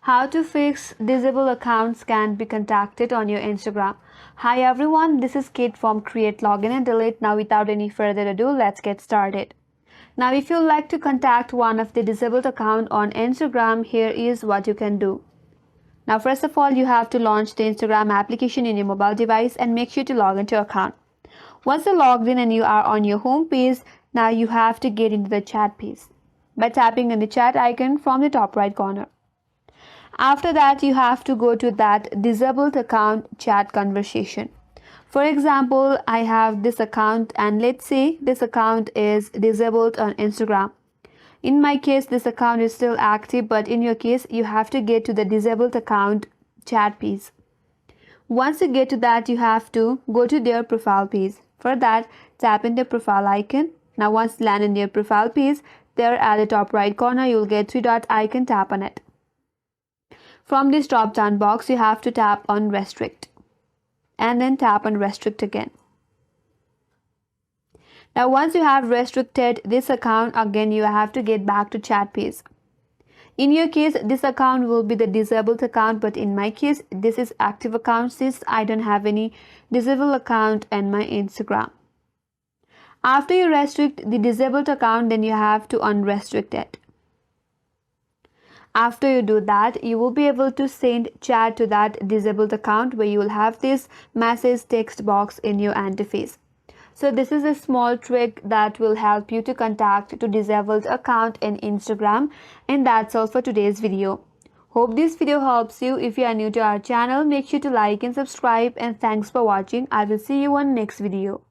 How to fix disabled accounts can be contacted on your Instagram. Hi everyone, this is Kate from Create Login and Delete. Now without any further ado, let's get started. Now if you like to contact one of the disabled account on Instagram, here is what you can do. Now first of all, you have to launch the Instagram application in your mobile device and make sure to log into your account. Once you're logged in and you are on your home page, now you have to get into the chat page by tapping on the chat icon from the top right corner. After that, you have to go to that disabled account chat conversation. For example, I have this account and let's say this account is disabled on Instagram. In my case, this account is still active, but in your case, you have to get to the disabled account chat page. Once you get to that, you have to go to their profile page. For that, tap in the profile icon. Now once you land in their profile page, there at the top right corner, you'll get three dot icon, tap on it. From this drop down box, you have to tap on Restrict and then tap on Restrict again. Now once you have restricted this account, again you have to get back to chat page. In your case, this account will be the disabled account, but in my case, this is active account since I don't have any disabled account in my Instagram. After you restrict the disabled account, then you have to unrestrict it. After you do that, you will be able to send chat to that disabled account where you will have this message text box in your interface. So this is a small trick that will help you to contact to disabled account in Instagram, and that's all for today's video. Hope this video helps you. If you are new to our channel, make sure to like and subscribe, and thanks for watching. I will see you on next video.